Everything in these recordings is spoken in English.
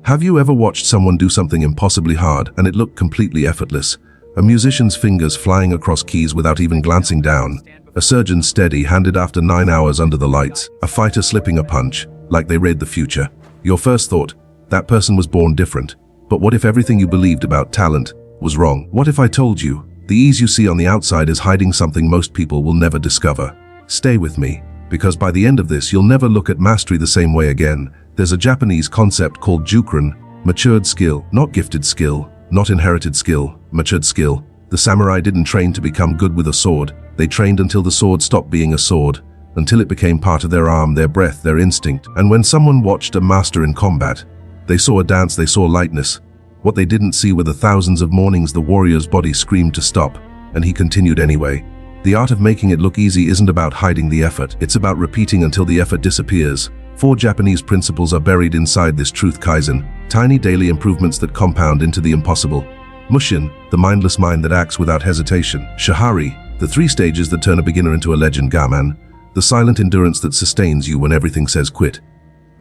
Have you ever watched someone do something impossibly hard and it looked completely effortless? A musician's fingers flying across keys without even glancing down. A surgeon steady-handed after 9 hours under the lights. A fighter slipping a punch, like they read the future. Your first thought, that person was born different. But what if everything you believed about talent was wrong? What if I told you, the ease you see on the outside is hiding something most people will never discover? Stay with me, because by the end of this you'll never look at mastery the same way again. There's a Japanese concept called jukurin, matured skill, not gifted skill, not inherited skill, matured skill. The samurai didn't train to become good with a sword. They trained until the sword stopped being a sword, until it became part of their arm, their breath, their instinct. And when someone watched a master in combat, they saw a dance, they saw lightness. What they didn't see were the thousands of mornings the warrior's body screamed to stop, and he continued anyway. The art of making it look easy isn't about hiding the effort, it's about repeating until the effort disappears. 4 Japanese principles are buried inside this truth Kaizen, tiny daily improvements that compound into the impossible. Mushin, the mindless mind that acts without hesitation. Shuhari, the 3 stages that turn a beginner into a legend. Gaman, the silent endurance that sustains you when everything says quit.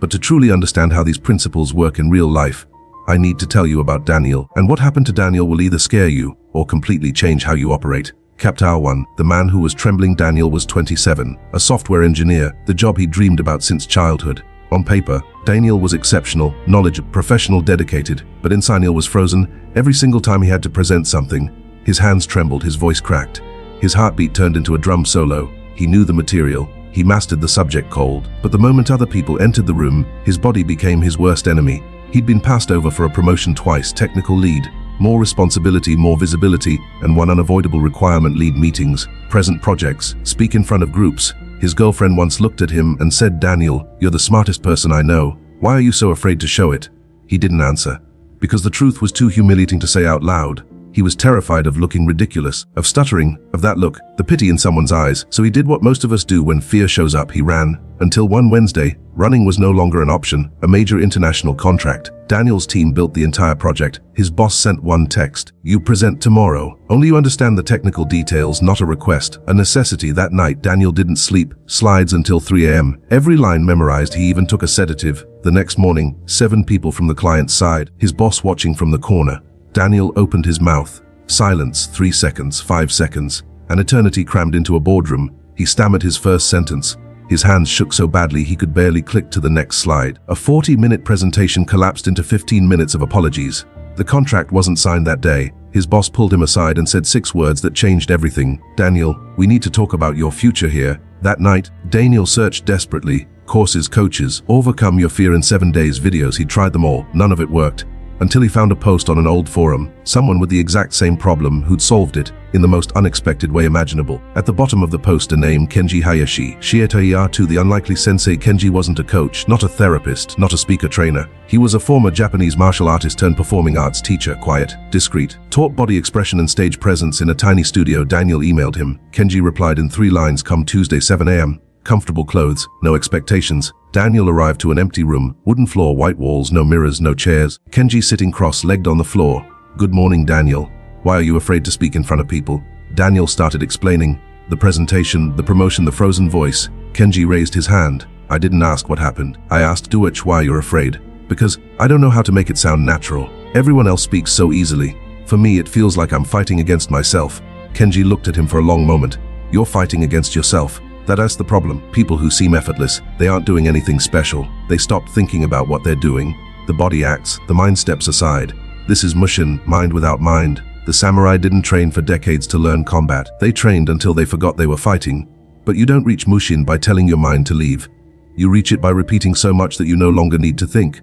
But to truly understand how these principles work in real life, I need to tell you about Daniel, and what happened to Daniel will either scare you or completely change how you operate. Chapter 1, the man who was trembling. Daniel was 27, a software engineer, the job he dreamed about since childhood. On paper, Daniel was exceptional, knowledgeable, professional, dedicated, but inside Daniel was frozen. Every single time he had to present something, his hands trembled, his voice cracked. His heartbeat turned into a drum solo. He knew the material, he mastered the subject cold, but the moment other people entered the room, his body became his worst enemy. He'd been passed over for a promotion twice, technical lead, more responsibility, more visibility, and one unavoidable requirement: lead meetings, present projects, speak in front of groups. His girlfriend once looked at him and said, "Daniel, you're the smartest person I know. Why are you so afraid to show it?" He didn't answer, because the truth was too humiliating to say out loud. He was terrified of looking ridiculous, of stuttering, of that look, the pity in someone's eyes. So he did what most of us do when fear shows up. He ran, until one Wednesday, running was no longer an option, a major international contract. Daniel's team built the entire project. His boss sent one text: "You present tomorrow. Only you understand the technical details, not a request, a necessity." That night, Daniel didn't sleep, slides until 3 a.m. Every line memorized, he even took a sedative. The next morning, 7 people from the client's side, his boss watching from the corner. Daniel opened his mouth. Silence, 3 seconds, 5 seconds. An eternity crammed into a boardroom. He stammered his first sentence. His hands shook so badly he could barely click to the next slide. A 40-minute presentation collapsed into 15 minutes of apologies. The contract wasn't signed that day. His boss pulled him aside and said 6 words that changed everything. "Daniel, we need to talk about your future here." That night, Daniel searched desperately. Courses, coaches, overcome your fear in 7 days, videos. He tried them all. None of it worked. Until he found a post on an old forum, someone with the exact same problem who'd solved it in the most unexpected way imaginable. At the bottom of the post, a name: Kenji Hayashi. Shieta the unlikely sensei. Kenji wasn't a coach, not a therapist, not a speaker trainer. He was a former Japanese martial artist turned performing arts teacher, quiet, discreet, taught body expression and stage presence in a tiny studio. Daniel emailed him. Kenji replied in 3 lines: "Come Tuesday, 7 a.m. Comfortable clothes, no expectations." Daniel arrived to an empty room, wooden floor, white walls, no mirrors, no chairs. Kenji sitting cross-legged on the floor. "Good morning, Daniel. Why are you afraid to speak in front of people?" Daniel started explaining. The presentation, the promotion, the frozen voice. Kenji raised his hand. "I didn't ask what happened. I asked, do it. Why you're afraid? Because I don't know how to make it sound natural. Everyone else speaks so easily. For me, it feels like I'm fighting against myself." Kenji looked at him for a long moment. "You're fighting against yourself. That's the problem. People who seem effortless, they aren't doing anything special. They stop thinking about what they're doing. The body acts, the mind steps aside. This is Mushin, mind without mind. The samurai didn't train for decades to learn combat. They trained until they forgot they were fighting. But you don't reach Mushin by telling your mind to leave. You reach it by repeating so much that you no longer need to think.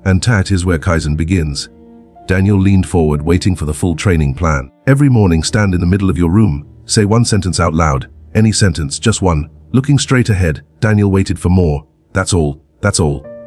And that is where Kaizen begins." Daniel leaned forward, waiting for the full training plan. "Every morning, stand in the middle of your room. Say one sentence out loud. Any sentence, just one. Looking straight ahead." Daniel waited for more. That's all.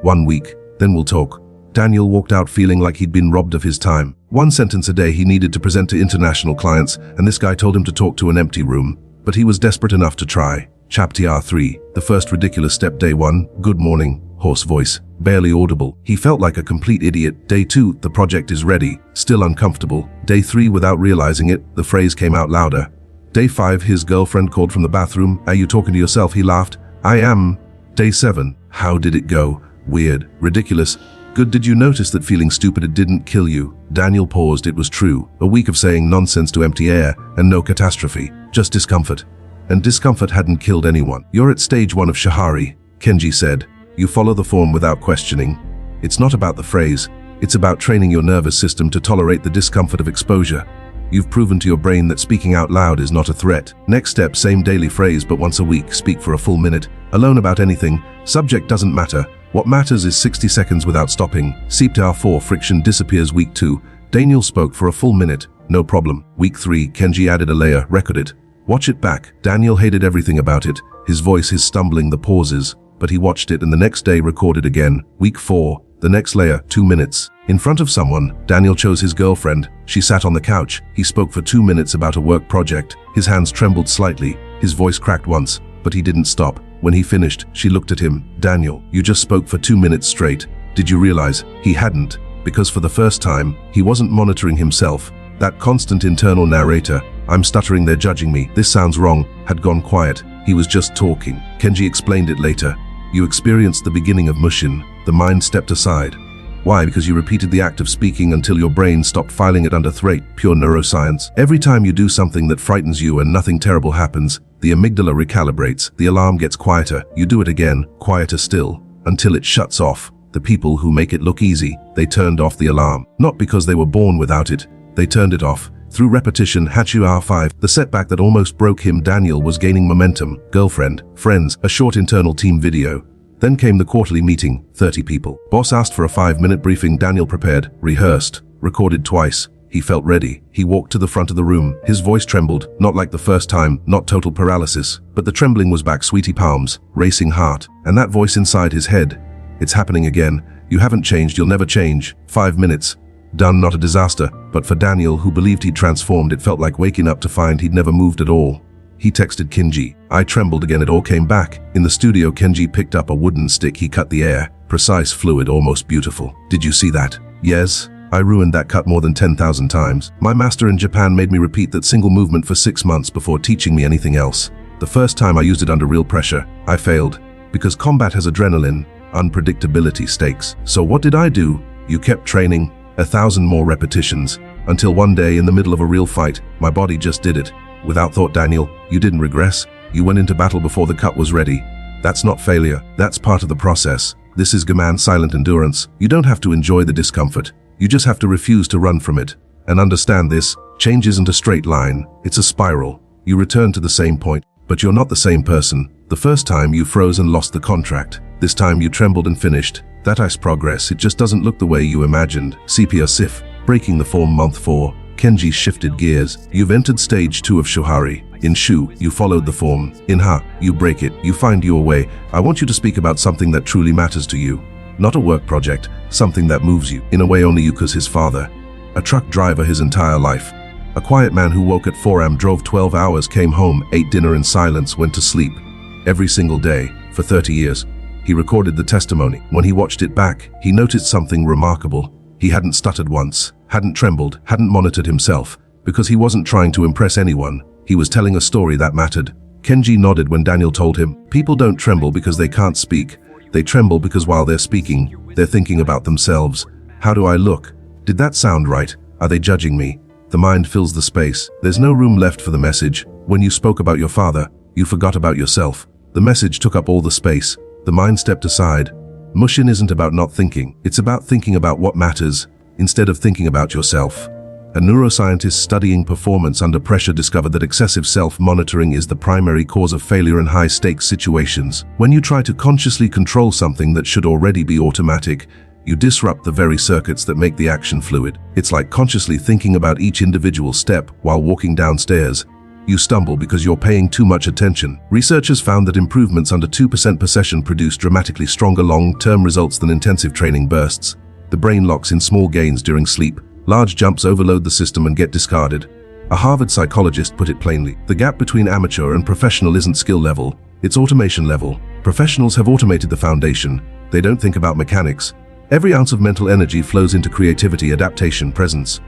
1 week. Then we'll talk." Daniel walked out feeling like he'd been robbed of his time. 1 sentence a day he needed to present to international clients, and this guy told him to talk to an empty room. But he was desperate enough to try. Chapter 3, the first ridiculous step. Day 1, "Good morning." Hoarse voice, barely audible. He felt like a complete idiot. Day 2, "The project is ready." Still uncomfortable. Day 3, without realizing it, the phrase came out louder. Day 5, his girlfriend called from the bathroom. "Are you talking to yourself?" He laughed. "I am." Day 7, how did it go? Weird, ridiculous. Good. Did you notice that feeling stupid it didn't kill you? Daniel paused. It was true. A week of saying nonsense to empty air, and no catastrophe. Just discomfort. And discomfort hadn't killed anyone. You're at stage 1 of Shuhari, Kenji said. You follow the form without questioning. It's not about the phrase. It's about training your nervous system to tolerate the discomfort of exposure. You've proven to your brain that speaking out loud is not a threat. Next step, same daily phrase but once a week. Speak for a full minute. Alone about anything. Subject doesn't matter. What matters is 60 seconds without stopping. CPR 4 friction disappears. Week 2. Daniel spoke for a full minute. No problem. Week 3. Kenji added a layer. Record it. Watch it back. Daniel hated everything about it. His voice, his stumbling, the pauses. But he watched it and the next day recorded again. Week 4. The next layer. 2 minutes. In front of someone, Daniel chose his girlfriend. She sat on the couch. He spoke for 2 minutes about a work project. His hands trembled slightly. His voice cracked once, but he didn't stop. When he finished, she looked at him. Daniel, you just spoke for 2 minutes straight. Did you realize? He hadn't. Because for the first time, he wasn't monitoring himself. That constant internal narrator, I'm stuttering, they're judging me, this sounds wrong, had gone quiet. He was just talking. Kenji explained it later. You experienced the beginning of Mushin. The mind stepped aside. Why? Because you repeated the act of speaking until your brain stopped filing it under threat. Pure neuroscience. Every time you do something that frightens you and nothing terrible happens, the amygdala recalibrates, the alarm gets quieter, you do it again, quieter still, until it shuts off. The people who make it look easy, they turned off the alarm. Not because they were born without it, they turned it off. Through repetition. Shuhari 5. The setback that almost broke him. Daniel was gaining momentum. Girlfriend, friends, a short internal team video. Then came the quarterly meeting, 30 people. Boss asked for a 5-minute briefing. Daniel prepared, rehearsed, recorded twice. He felt ready. He walked to the front of the room. His voice trembled, not like the first time, not total paralysis, but the trembling was back. Sweaty palms, racing heart, and that voice inside his head. It's happening again. You haven't changed, you'll never change. 5 minutes. Done. Not a disaster, but for Daniel, who believed he'd transformed, it felt like waking up to find he'd never moved at all. He texted Kenji. I trembled again. It all came back. In the studio, Kenji picked up a wooden stick. He cut the air. Precise, fluid, almost beautiful. Did you see that? Yes. I ruined that cut more than 10,000 times. My master in Japan made me repeat that single movement for 6 months before teaching me anything else. The first time I used it under real pressure, I failed. Because combat has adrenaline, unpredictability, stakes. So what did I do? You kept training, 1,000 more repetitions, until one day in the middle of a real fight, my body just did it. Without thought. Daniel, you didn't regress. You went into battle before the cut was ready. That's not failure. That's part of the process. This is Gaman, silent endurance. You don't have to enjoy the discomfort. You just have to refuse to run from it. And understand this, change isn't a straight line. It's a spiral. You return to the same point, but you're not the same person. The first time you froze and lost the contract. This time you trembled and finished. That is progress. It just doesn't look the way you imagined. CPR SIF. Breaking the form. Month 4. Kenji shifted gears. You've entered stage 2 of Shuhari. In Shu, you followed the form. In Ha, you break it. You find your way. I want you to speak about something that truly matters to you. Not a work project, something that moves you. In a way only you, 'cause his father. A truck driver his entire life. A quiet man who woke at 4 a.m., drove 12 hours, came home, ate dinner in silence, went to sleep. Every single day, for 30 years. He recorded the testimony. When he watched it back, he noticed something remarkable. He hadn't stuttered once, hadn't trembled, hadn't monitored himself, because he wasn't trying to impress anyone. He was telling a story that mattered. Kenji nodded when Daniel told him, people don't tremble because they can't speak. They tremble because while they're speaking, they're thinking about themselves. How do I look? Did that sound right? Are they judging me? The mind fills the space. There's no room left for the message. When you spoke about your father, you forgot about yourself. The message took up all the space. The mind stepped aside. Mushin isn't about not thinking. It's about thinking about what matters, instead of thinking about yourself. A neuroscientist studying performance under pressure discovered that excessive self-monitoring is the primary cause of failure in high-stakes situations. When you try to consciously control something that should already be automatic, you disrupt the very circuits that make the action fluid. It's like consciously thinking about each individual step while walking downstairs. You stumble because you're paying too much attention. Researchers found that improvements under 2% per session produce dramatically stronger long-term results than intensive training bursts. The brain locks in small gains during sleep. Large jumps overload the system and get discarded. A Harvard psychologist put it plainly. The gap between amateur and professional isn't skill level, it's automation level. Professionals have automated the foundation. They don't think about mechanics. Every ounce of mental energy flows into creativity, adaptation, presence.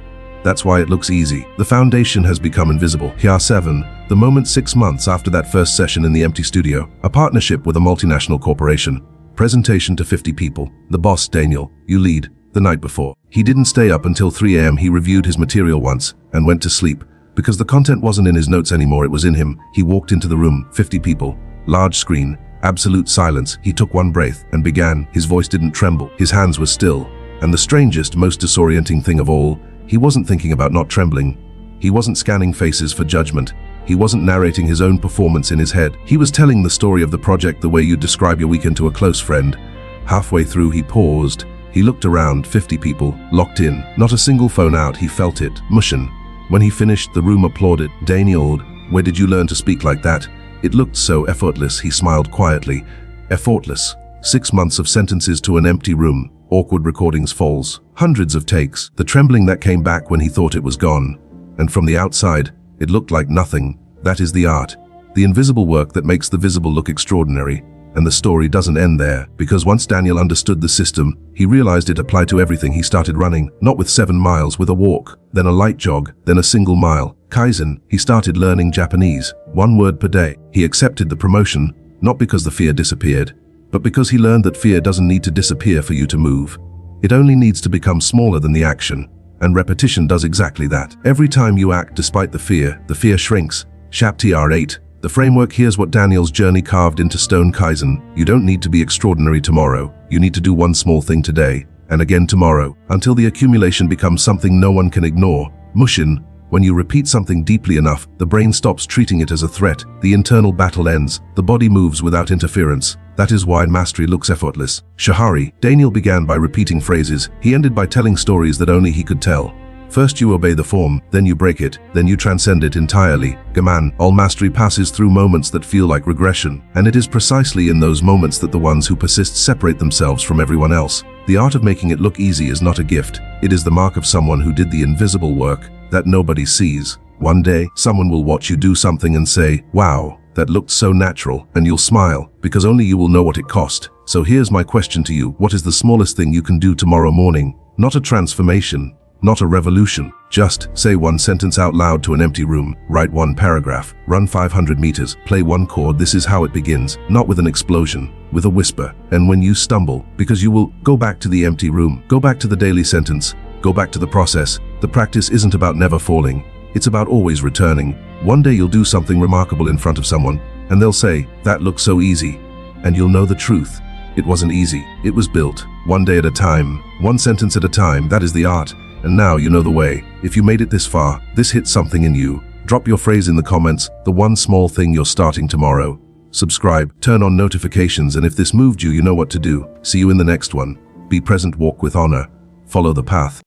That's why it looks easy. The foundation has become invisible. Here 7. The moment 6 months after that first session in the empty studio. A partnership with a multinational corporation. Presentation to 50 people. The boss, Daniel, you lead, the night before. He didn't stay up until 3 a.m. He reviewed his material once and went to sleep. Because the content wasn't in his notes anymore, it was in him. He walked into the room, 50 people, large screen, absolute silence. He took one breath and began. His voice didn't tremble. His hands were still. And the strangest, most disorienting thing of all, he wasn't thinking about not trembling. He wasn't scanning faces for judgment. He wasn't narrating his own performance in his head. He was telling the story of the project the way you'd describe your weekend to a close friend. Halfway through, he paused. He looked around, 50 people, locked in. Not a single phone out, he felt it. Mushin. When he finished, the room applauded. Daniel, where did you learn to speak like that? It looked so effortless, he smiled quietly. Effortless. 6 months of sentences to an empty room. Awkward recordings falls. Hundreds of takes. The trembling that came back when he thought it was gone. And from the outside, it looked like nothing. That is the art. The invisible work that makes the visible look extraordinary. And the story doesn't end there, because once Daniel understood the system, he realized it applied to everything. He started running, not with 7 miles, with a walk, then a light jog, then a single mile. Kaizen, he started learning Japanese, 1 word per day. He accepted the promotion, not because the fear disappeared, but because he learned that fear doesn't need to disappear for you to move. It only needs to become smaller than the action. And repetition does exactly that. Every time you act despite the fear shrinks. Chapter 8. The framework. Here's what Daniel's journey carved into stone. Kaizen. You don't need to be extraordinary tomorrow. You need to do one small thing today, and again tomorrow, until the accumulation becomes something no one can ignore. Mushin. When you repeat something deeply enough, the brain stops treating it as a threat. The internal battle ends. The body moves without interference. That is why mastery looks effortless. Shuhari. Daniel began by repeating phrases. He ended by telling stories that only he could tell. First you obey the form, then you break it, then you transcend it entirely. Gaman. All mastery passes through moments that feel like regression, and it is precisely in those moments that the ones who persist separate themselves from everyone else. The art of making it look easy is not a gift. It is the mark of someone who did the invisible work that nobody sees. One day, someone will watch you do something and say, "Wow, that looked so natural," and you'll smile, because only you will know what it cost. So here's my question to you. What is the smallest thing you can do tomorrow morning? Not a transformation. Not a revolution. Just say 1 sentence out loud to an empty room, write 1 paragraph, run 500 meters, play 1 chord. This is how it begins, not with an explosion, with a whisper. And when you stumble, because you will, go back to the empty room, go back to the daily sentence, go back to the process. The practice isn't about never falling, it's about always returning. One day you'll do something remarkable in front of someone, and they'll say, "That looks so easy." And you'll know the truth. It wasn't easy, it was built, 1 day at a time, 1 sentence at a time. That is the art. And now you know the way. If you made it this far, this hit something in you. Drop your phrase in the comments, the one small thing you're starting tomorrow. Subscribe, turn on notifications, and if this moved you, you know what to do. See you in the next one. Be present, walk with honor. Follow the path.